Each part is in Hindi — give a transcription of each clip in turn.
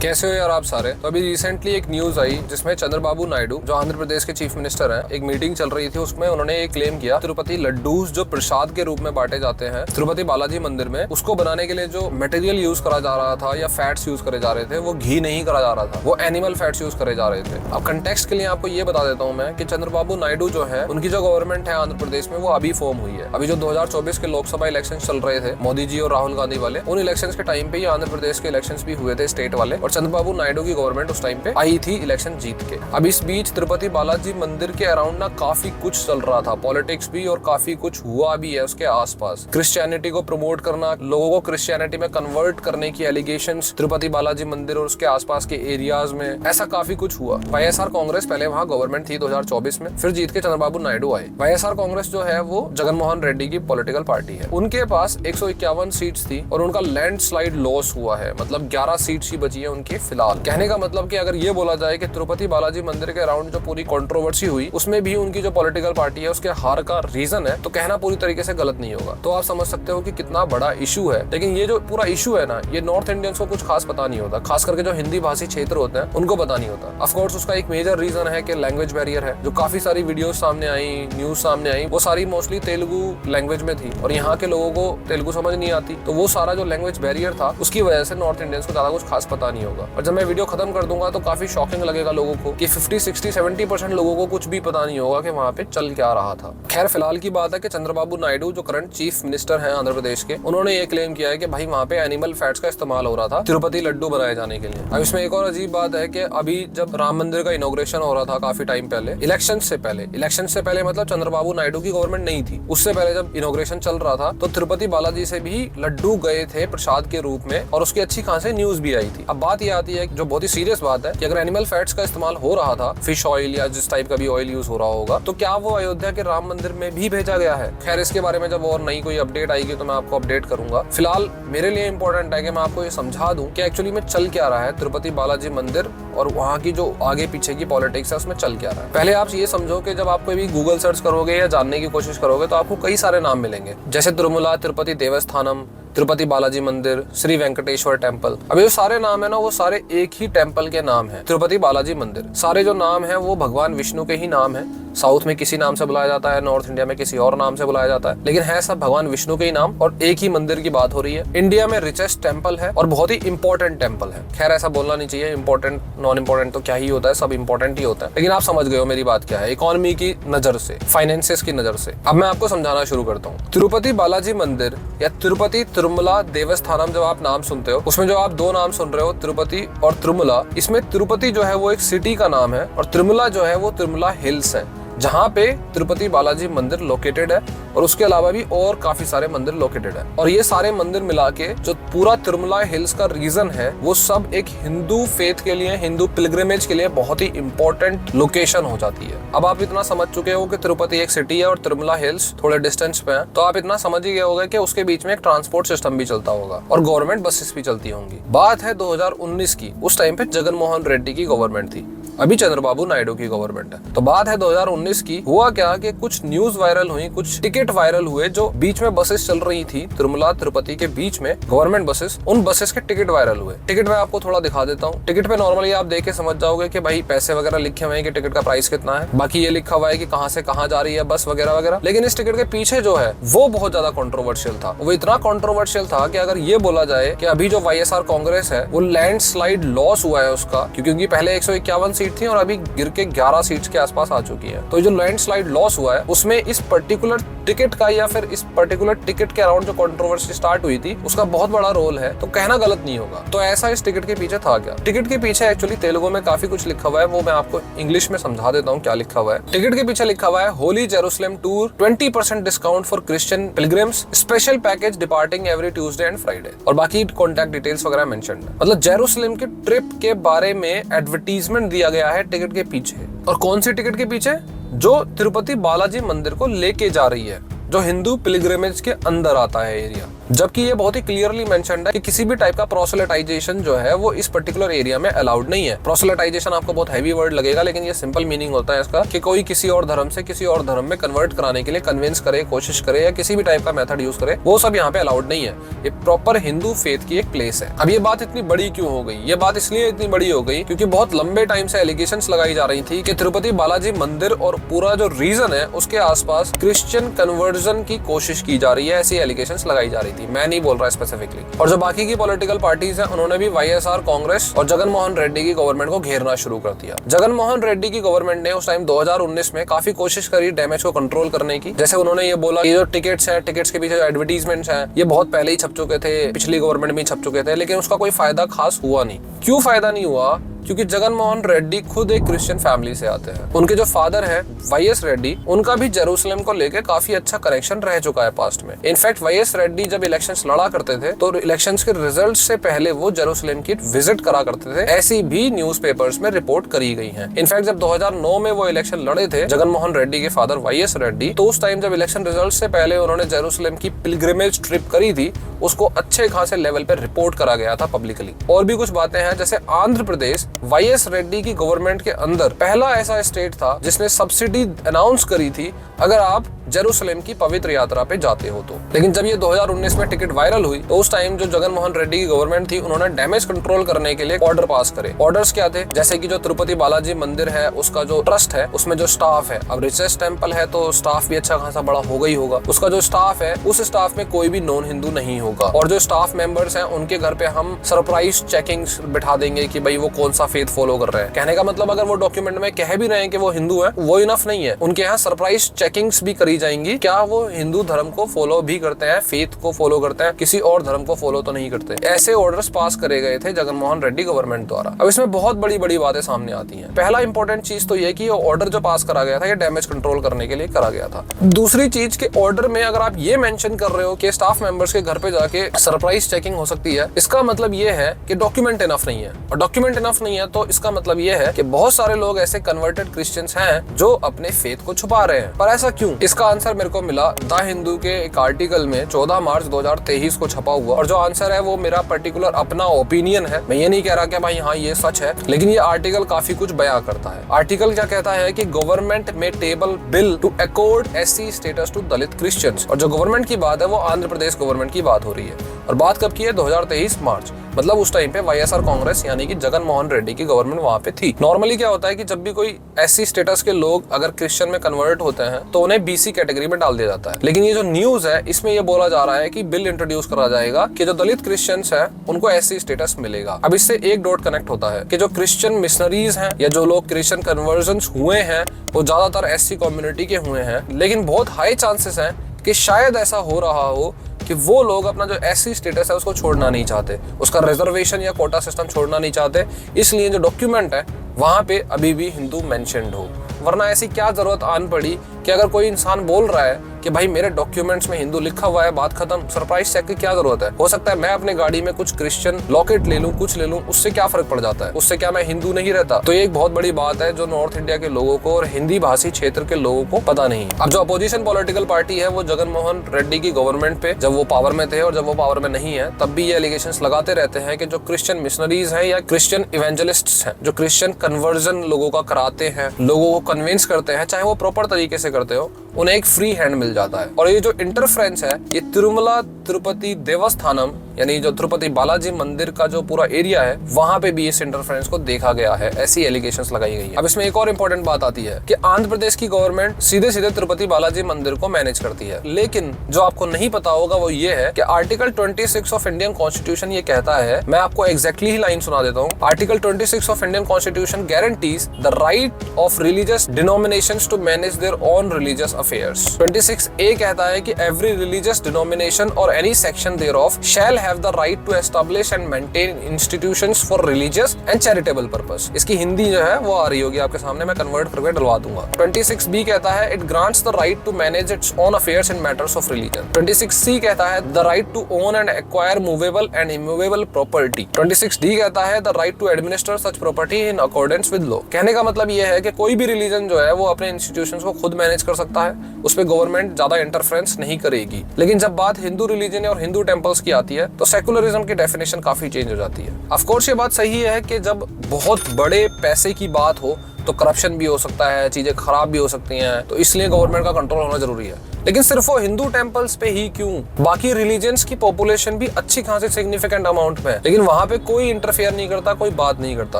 कैसे हो यार आप सारे। तो अभी रिसेंटली एक न्यूज आई जिसमें चंद्रबाबू नायडू जो आंध्र प्रदेश के चीफ मिनिस्टर हैं, एक मीटिंग चल रही थी, उसमें उन्होंने एक क्लेम किया तिरुपति लड्डूस जो प्रसाद के रूप में बांटे जाते हैं तिरुपति बालाजी मंदिर में, उसको बनाने के लिए जो मटेरियल यूज करा जा रहा था या फैट्स यूज करे जा रहे थे वो घी नहीं करा जा रहा था, वो एनिमल फैट्स यूज करे जा रहे थे। अब कंटेक्स्ट के लिए आपको ये बता देता हूँ मैं कि चंद्रबाबू नायडू जो है उनकी जो गवर्नमेंट है आंध्र प्रदेश में वो अभी फॉर्म हुई है। अभी जो 2024 के लोकसभा इलेक्शन चल रहे थे मोदी जी और राहुल गांधी वाले, उन इलेक्शन के टाइम पे ही आंध्र प्रदेश के इलेक्शन भी हुए थे स्टेट वाले, और चंद्रबाबू नायडू की गवर्नमेंट उस टाइम पे आई थी इलेक्शन जीत के। अब इस बीच तिरुपति बालाजी मंदिर के अराउंड ना काफी कुछ चल रहा था, पॉलिटिक्स भी, और काफी कुछ हुआ भी है उसके आसपास। क्रिश्चियनिटी को प्रमोट करना, लोगों को क्रिश्चियनिटी में कन्वर्ट करने की एलिगेशंस तिरुपति बालाजी मंदिर और उसके आसपास के एरियाज में, ऐसा काफी कुछ हुआ। वाईएसआर कांग्रेस पहले वहां गवर्नमेंट थी 2024 में, फिर जीत के चंद्रबाबू नायडू आए। वाईएसआर कांग्रेस जो है वो जगनमोहन रेड्डी की पॉलिटिकल पार्टी है। उनके पास 151 सीट्स थी और उनका लैंडस्लाइड लॉस हुआ है, मतलब 11 सीट्स ही बची है उनकी फिलहाल। कहने का मतलब कि अगर ये बोला जाए कि तिरुपति बालाजी मंदिर के अराउंड जो पूरी कंट्रोवर्सी हुई उसमें भी उनकी जो पॉलिटिकल पार्टी है उसके हार का रीजन है, तो कहना पूरी तरीके से गलत नहीं होगा। तो आप समझ सकते हो कि कितना बड़ा इशू है। लेकिन ये जो पूरा इशू है ना, ये नॉर्थ इंडियंस को कुछ खास पता नहीं होता, खास करके जो हिंदी भाषी क्षेत्र होते हैं उनको पता नहीं होता। ऑफ कोर्स उसका एक मेजर रीजन है कि लैंग्वेज बैरियर है। जो काफी सारी वीडियो सामने आई, न्यूज सामने आई, वो सारी मोस्टली तेलुगु लैंग्वेज में थी और यहाँ के लोगों को तेलुगु समझ नहीं आती, तो वो सारा जो लैंग्वेज बैरियर था उसकी वजह से नॉर्थ इंडियंस को ज्यादा कुछ खास पता नहीं होगा। और जब मैं वीडियो खत्म कर दूंगा तो काफी शॉकिंग लगेगा लोगों को कि 50, 60, 70% लोगों को कुछ भी पता नहीं होगा कि वहाँ पे चल क्या रहा था। खैर फिलहाल की बात है कि चंद्रबाबू नायडू जो करंट चीफ मिनिस्टर हैं आंध्र प्रदेश के, उन्होंने ये क्लेम किया है कि भाई वहाँ पे एनिमल फैट्स का इस्तेमाल हो रहा था तिरुपति लड्डू बनाए जाने के लिए। अब इसमें एक और अजीब बात है कि अभी जब राम मंदिर का इनॉग्रेशन हो रहा था काफी टाइम पहले, इलेक्शन से पहले मतलब चंद्रबाबू नायडू की गवर्नमेंट नहीं थी, उससे पहले जब इनॉग्रेशन चल रहा था तो तिरुपति बालाजी से भी लड्डू गए थे प्रसाद के रूप में और उसकी अच्छी खासी न्यूज भी आई थी। अब बात ये आती है जो बहुत ही सीरियस बात है कि अगर एनिमल फैट्स का इस्तेमाल हो रहा था, फिश ऑयल या जिस टाइप का भी ऑयल यूज हो रहा होगा, तो क्या वो अयोध्या के राम मंदिर में भी भेजा गया है? खैर इसके बारे में जब और नई कोई अपडेट आएगी तो मैं आपको अपडेट करूंगा। फिलहाल मेरे लिए इंपॉर्टेंट है कि मैं आपको ये समझा दूं कि एक्चुअली में चल क्या रहा है तिरुपति बालाजी मंदिर और वहाँ की जो आगे पीछे की पॉलिटिक्स है उसमें चल क्या रहा है। पहले आप ये समझो कि जब आप कोई भी गूगल सर्च करोगे या जानने की कोशिश करोगे तो आपको कई सारे नाम मिलेंगे, जैसे तिरुमला तिरुपति देवस्थानम, तिरुपति बालाजी मंदिर, श्री वेंकटेश्वर टेम्पल। अब ये सारे नाम है ना, वो सारे एक ही टेम्पल के नाम है, तिरुपति बालाजी मंदिर। सारे जो नाम है वो भगवान विष्णु के ही नाम है। साउथ में किसी नाम से बुलाया जाता है, नॉर्थ इंडिया में किसी और नाम से बुलाया जाता है, लेकिन है सब भगवान विष्णु के ही नाम और एक ही मंदिर की बात हो रही है। इंडिया में रिचेस्ट टेम्पल है और बहुत ही इंपॉर्टेंट टेम्पल है। खैर ऐसा बोलना नहीं चाहिए, इंपॉर्टेंट नॉन इंपॉर्टेंट तो क्या ही होता है, सब इंपॉर्टेंट ही होता है, लेकिन आप समझ गए हो मेरी बात क्या है, इकोनॉमी की नजर से, फाइनेंसिस की नजर से। अब मैं आपको समझाना शुरू करता हूँ। तिरुपति बालाजी मंदिर या तिरुपति तिरुमला देवस्थानम जब आप नाम सुनते हो, उसमें जो आप दो नाम सुन रहे हो तिरुपति और तिरुमला, इसमें तिरुपति जो है वो एक सिटी का नाम है और तिरुमला जो है वो तिरुमला हिल्स है जहाँ पे तिरुपति बालाजी मंदिर लोकेटेड है, और उसके अलावा भी और काफी सारे मंदिर लोकेटेड है। और ये सारे मंदिर मिला के जो पूरा तिरुमला हिल्स का रीजन है वो सब एक हिंदू फेथ के लिए, हिंदू पिलग्रिमेज के लिए बहुत ही इंपॉर्टेंट लोकेशन हो जाती है। अब आप इतना समझ चुके हो कि तिरुपति एक सिटी है और तिरुमला हिल्स थोड़े डिस्टेंस पे है, तो आप इतना समझ ही गए होंगे कि उसके बीच में एक ट्रांसपोर्ट सिस्टम भी चलता होगा और गवर्नमेंट बसेस भी चलती होंगी। बात है 2019 की, उस टाइम पे जगनमोहन रेड्डी की गवर्नमेंट थी, अभी चंद्रबाबू नायडू की गवर्नमेंट है। तो बात है 2019 की। हुआ क्या कि कुछ न्यूज वायरल हुई, कुछ टिकट वायरल हुए, जो बीच में बसेस चल रही थी तिरुमला तिरुपति के बीच में, गवर्नमेंट बसेस, उन बसेस के टिकट वायरल हुए। टिकट में आपको थोड़ा दिखा देता हूँ। टिकट पे नॉर्मली आप देख के समझ जाओगे कि भाई पैसे वगैरह लिखे हुए हैं कि टिकट का प्राइस कितना है, बाकी ये लिखा हुआ है कि कहाँ से कहाँ जा रही है बस वगैरह वगैरह। लेकिन इस टिकट के पीछे जो है वो बहुत ज्यादा कॉन्ट्रोवर्शियल था। वो इतना कॉन्ट्रोवर्शियल था कि अगर ये बोला जाए कि अभी जो वाईएसआर कांग्रेस है वो लैंडस्लाइड लॉस हुआ है उसका, क्योंकि पहले 151 सीट थी और अभी गिर के 11 सीट्स के आसपास आ चुकी है। तो जो लैंडस्लाइड लॉस हुआ है उसमें इस पर्टिकुलर टिकट का या फिर इस पर्टिकुलर टिकट के अराउंड जो कंट्रोवर्सी स्टार्ट हुई थी उसका बहुत बड़ा रोल है, तो कहना गलत नहीं होगा। तो ऐसा इस टिकट के पीछे था क्या? टिकट के पीछे एक्चुअली तेलुगु में काफी कुछ लिखा हुआ है, वो मैं आपको इंग्लिश में समझा देता हूँ क्या लिखा हुआ है। टिकट के पीछे लिखा हुआ है Holi Jerusalem tour, 20% discount for Christian pilgrims, special package departing every Tuesday and Friday, और बाकी कॉन्टैक्ट डिटेल्स वगैरह मेंशन्ड है। मतलब जेरूसलम के ट्रिप के बारे में एडवर्टीजमेंट दिया गया है टिकट के पीछे। और कौन सी टिकट के पीछे? जो तिरुपति बालाजी मंदिर को लेके जा रही है, जो हिंदू पिलग्रिमेज के अंदर आता है एरिया। जबकि ये बहुत ही क्लियरली मेंशन्ड है कि किसी भी टाइप का प्रोसेलेटाइजेशन जो है वो इस पर्टिकुलर एरिया में अलाउड नहीं है। प्रोसेलेटाइजेशन आपको बहुत हैवी वर्ड लगेगा, लेकिन ये सिंपल मीनिंग होता है इसका कि कोई किसी और धर्म से किसी और धर्म में कन्वर्ट कराने के लिए कन्विंस करे, कोशिश करे या किसी भी टाइप का मेथड यूज करे, वो सब यहाँ पे अलाउड नहीं है। ये प्रॉपर हिंदू फेथ की एक प्लेस है। अब ये बात इतनी बड़ी क्यों हो गई? ये बात इसलिए इतनी बड़ी हो गई क्योंकि बहुत लंबे टाइम से एलिगेशंस लगाई जा रही थी कि तिरुपति बालाजी मंदिर और पूरा जो रीजन है उसके आसपास क्रिश्चियन कन्वर्जन की कोशिश की जा रही है, ऐसी एलिगेशंस लगाई जा रही थी। मैं नहीं बोल रहा स्पेसिफिकली। और जो बाकी की पॉलिटिकल पार्टीज हैं उन्होंने भी वाईएसआर कांग्रेस और जगन मोहन रेड्डी की गवर्नमेंट को घेरना शुरू कर दिया। जगन मोहन रेड्डी की गवर्नमेंट ने उस टाइम 2019 में काफी कोशिश करी डैमेज को कंट्रोल करने की। जैसे उन्होंने ये बोला कि जो टिकट्स हैं, टिकट्स के पीछे जो एडवर्टीजमेंट्स हैं, ये बहुत पहले ही छप चुके थे, पिछली गवर्नमेंट में छप चुके थे, लेकिन उसका कोई फायदा खास हुआ नहीं। क्यों फायदा नहीं हुआ? क्योंकि जगन मोहन रेड्डी खुद एक क्रिश्चियन फैमिली से आते हैं। उनके जो फादर है वाईएस रेड्डी, उनका भी जेरूसलम को लेकर काफी अच्छा कनेक्शन रह चुका है पास्ट में। इनफैक्ट वाईएस रेड्डी जब इलेक्शंस लड़ा करते थे तो इलेक्शंस के रिजल्ट से पहले वो जेरूसलम की विजिट करा करते थे, ऐसी भी न्यूज़पेपर्स में रिपोर्ट करी गई है। इनफैक्ट जब 2009 में वो इलेक्शन लड़े थे जगन मोहन रेड्डी के फादर वाईएस रेड्डी, तो उस टाइम जब इलेक्शन रिजल्ट से पहले उन्होंने जेरूसलम की पिलग्रिमेज ट्रिप करी थी, उसको अच्छे खासे लेवल पे रिपोर्ट करा गया था पब्लिकली। और भी कुछ बातें हैं, जैसे आंध्र प्रदेश वाईएस रेड्डी की गवर्नमेंट के अंदर पहला ऐसा स्टेट था जिसने सब्सिडी अनाउंस करी थी अगर आप जेरूसलम की पवित्र यात्रा पे जाते हो तो। लेकिन जब ये 2019 में टिकट वायरल हुई तो उस टाइम जो जगन मोहन रेड्डी की गवर्नमेंट थी उन्होंने डैमेज कंट्रोल करने के लिए ऑर्डर पास करे। ऑर्डर्स क्या थे? जैसे कि जो तिरुपति बालाजी मंदिर है उसका जो ट्रस्ट है उसमें जो स्टाफ है, अब रिचेस्ट टेम्पल है तो स्टाफ भी अच्छा खासा बड़ा होगा ही होगा, उसका जो स्टाफ है उस स्टाफ में कोई भी नॉन हिंदू नहीं होगा। और जो स्टाफ मेंबर्स हैं उनके घर पे हम सरप्राइज चेकिंग्स बिठा देंगे कि भाई वो कौन सा फेथ फॉलो कर रहे हैं। कहने का मतलब अगर वो डॉक्यूमेंट में कह भी रहे हैं कि वो हिंदू है, वो इनफ नहीं है, उनके यहाँ सरप्राइज चेकिंग्स भी करी जाएंगी, क्या वो हिंदू धर्म को फॉलो भी करते हैं, फेथ को फॉलो करते हैं, किसी और धर्म को फॉलो तो नहीं करते। ऐसे ऑर्डर्स पास करे गए थे जगन मोहन रेड्डी गवर्नमेंट द्वारा। अब इसमें बहुत बड़ी बड़ी बातें सामने आती हैं। पहला इंपॉर्टेंट चीज तो ये कि ये ऑर्डर जो पास करा गया था ये डैमेज कंट्रोल करने के लिए करा गया था। दूसरी चीज के ऑर्डर में अगर आप ये मेंशन कर रहे हो कि स्टाफ मेंबर्स के घर पे जाके सरप्राइज चेकिंग हो सकती है, इसका मतलब ये है कि डॉक्यूमेंट इनफ नहीं है। और डॉक्यूमेंट इनफ नहीं है तो इसका मतलब ये है कि बहुत सारे लोग ऐसे कन्वर्टेड क्रिश्चियंस हैं जो अपने फेथ को छुपा रहे हैं। पर ऐसा क्यों? इसका आंसर मेरे को मिला द हिंदू के एक आर्टिकल में 14 मार्च 2023 को छपा हुआ। और जो आंसर है वो मेरा पर्टिकुलर अपना ओपिनियन है। मैं ये नहीं कह रहा कि भाई हाँ ये सच है, लेकिन ये आर्टिकल काफी कुछ बयां करता है। आर्टिकल क्या कहता है कि गवर्नमेंट में table bill to accord SC status to Dalit Christians. और जो गवर्नमेंट की बात है वो आंध्र प्रदेश गवर्नमेंट की बात हो रही है। और बात कब की है? 2023 मार्च। मतलब उस टाइम पे वाईएसआर कांग्रेस यानी कि जगन मोहन रेड्डी की गवर्नमेंट वहां पे थी। नॉर्मली क्या होता है कि जब भी कोई एससी स्टेटस के लोग अगर क्रिश्चियन में कन्वर्ट होते हैं तो उन्हें बीसी कैटेगरी में डाल दिया जाता है। लेकिन ये जो न्यूज है इसमें ये बोला जा रहा है कि बिल इंट्रोड्यूस करा जाएगा कि जो दलित क्रिश्चियंस हैं उनको एससी स्टेटस मिलेगा। अब इससे एक डॉट कनेक्ट होता है कि जो क्रिश्चियन मिशनरीज हैं या जो लोग क्रिश्चियन कन्वर्जन्स हुए हैं वो ज्यादातर एससी कम्युनिटी के हुए हैं। लेकिन बहुत हाई चांसेस हैं कि शायद ऐसा हो रहा हो कि वो लोग अपना जो एससी स्टेटस है उसको छोड़ना नहीं चाहते, उसका रिजर्वेशन या कोटा सिस्टम छोड़ना नहीं चाहते, इसलिए जो डॉक्यूमेंट है वहां पे अभी भी हिंदू मेंशन्ड हो। वरना ऐसी क्या जरूरत आन पड़ी कि अगर कोई इंसान बोल रहा है कि भाई मेरे डॉक्यूमेंट्स में हिंदू लिखा हुआ है, बात खत्म, सरप्राइज चेक की क्या जरूरत है? हो सकता है मैं अपने गाड़ी में कुछ क्रिश्चियन लॉकेट ले लूं, कुछ ले लूं, उससे क्या फर्क पड़ जाता है? उससे क्या मैं हिंदू नहीं रहता? तो ये एक बहुत बड़ी बात है जो नॉर्थ इंडिया के लोगों को और हिंदी भाषी क्षेत्र के लोगों को पता नहीं। अब जो अपोजिशन पॉलिटिकल पार्टी है वो जगन मोहन रेड्डी की गवर्नमेंट पे जब वो पावर में थे और जब वो पावर में नहीं है तब भी ये एलिगेशंस लगाते रहते हैं कि जो क्रिश्चियन मिशनरीज हैं या क्रिश्चियन इवेंजलिस्ट्स हैं जो क्रिश्चियन कन्वर्जन लोगों का कराते हैं, लोगों को कन्विंस करते हैं, चाहे वो प्रॉपर तरीके से करते हो, उन्हें एक फ्री हैंड मिल जाता है। और ये जो इंटरफ्रेंस है ये तिरुमला तिरुपति देवस्थानम यानी जो तिरुपति बालाजी मंदिर का जो पूरा एरिया है वहां पे भी इस इंटरफ्रेंस को देखा गया है, ऐसी एलिगेशंस लगाई गई है। अब इसमें एक और इंपॉर्टेंट बात आती है कि आंध्र प्रदेश की गवर्नमेंट सीधे सीधे तिरुपति बालाजी मंदिर को मैनेज करती है। लेकिन जो आपको नहीं पता होगा वो ये है कि आर्टिकल 26 ऑफ इंडियन कॉन्स्टिट्यूशन ये कहता है, मैं आपको एग्जैक्टली ही लाइन सुना देता हूँ। Article 26 of Indian constitution guarantees the right of religious denominations to manage their own religious affairs. 26A कहता है कि एवरी रिलीजियस डिनोमिनेशन और any section thereof shall have the right to establish and maintain institutions for religious and charitable purpose. इसकी हिंदी जो है वो आ रही होगी आपके सामने, मैं कन्वर्ट करके डलवा दूंगा। 26B कहता है it grants the right to manage its own affairs in matters of religion. 26C कहता है the right to own and acquire movable and immovable property. 26D कहता है the right to administer such property in accordance with law. कहने का मतलब ये है कि कोई भी रिलीजन जो है वो अपने इंस्टीट्यूशंस को खुद मैनेज कर सकता है, उस पे गवर्नमेंट ज्यादा इंटरफेरेंस नहीं करेगी। लेकिन जब बात हिंदू रिलीजन और हिंदू टेंपल्स की आती है तो सेकुलरिज्म की डेफिनेशन काफी चेंज हो जाती है। ऑफ कोर्स ये बात सही है कि जब बहुत बड़े पैसे की बात हो तो करप्शन भी हो सकता है, चीजें खराब भी हो सकती हैं, तो इसलिए गवर्नमेंट का कंट्रोल होना जरूरी है। लेकिन सिर्फ वो हिंदू टेंपल्स पे ही क्यों, बाकी रिलीजन्स की पॉपुलेशन भी अच्छी खासी सिग्निफिकेंट अमाउंट में है, लेकिन वहां पे कोई इंटरफेयर नहीं करता, कोई बात नहीं करता।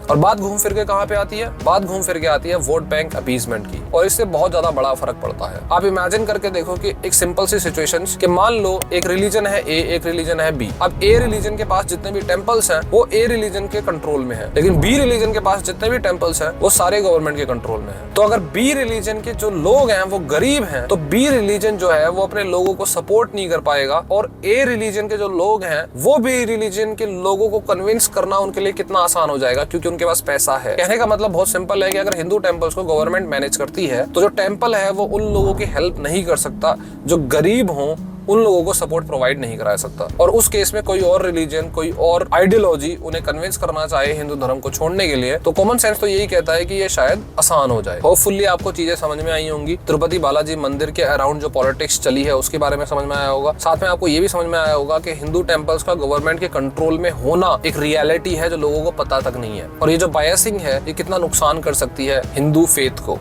और बात घूम फिर के कहां पे आती है? बात घूम फिर के आती है वोट बैंक अपीजमेंट की, और इससे बहुत ज्यादा बड़ा फर्क पड़ता है। आप इमेजिन करके देखो कि एक सिंपल सी सिचुएशन कि मान लो एक रिलीजन है ए, एक रिलीजन है बी। अब ए रिलीजन के पास जितने भी टेंपल्स हैं वो ए रिलीजन के कंट्रोल में है, लेकिन बी रिलीजन के पास जितने भी टेंपल्स हैं वो सारे गवर्नमेंट के कंट्रोल में है। तो अगर बी रिलीजन के जो लोग हैं वो गरीब हैं तो बी रिलीजन जो है वो अपने लोगों को सपोर्ट नहीं कर पाएगा, और ए रिलीजन के जो लोग हैं वो बी रिलीजन के लोगों को कन्विंस करना उनके लिए कितना आसान हो जाएगा, क्योंकि उनके पास पैसा है। कहने का मतलब बहुत सिंपल है कि अगर हिंदू टेंपल्स को गवर्नमेंट मैनेज करती है तो जो टेंपल है वो उन लोगों की हेल्प नहीं कर सकता जो गरीब हों, उन लोगों को सपोर्ट प्रोवाइड नहीं करा सकता। और उस केस में कोई और रिलीजन, कोई और आइडियोलॉजी उन्हें कन्विंस करना चाहे हिंदू धर्म को छोड़ने के लिए, तो कॉमन सेंस तो यही कहता है कि ये शायद आसान हो जाए। होपफुली आपको चीजें समझ में आई होंगी। तिरुपति बालाजी मंदिर के अराउंड जो पॉलिटिक्स चली है उसके बारे में समझ में आया होगा। साथ में आपको ये भी समझ में आया होगा कि हिंदू टेंपल्स का गवर्नमेंट के कंट्रोल में होना एक रियलिटी है जो लोगों को पता तक नहीं है, और ये जो बायसिंग है ये कितना नुकसान कर सकती है हिंदू फेथ को।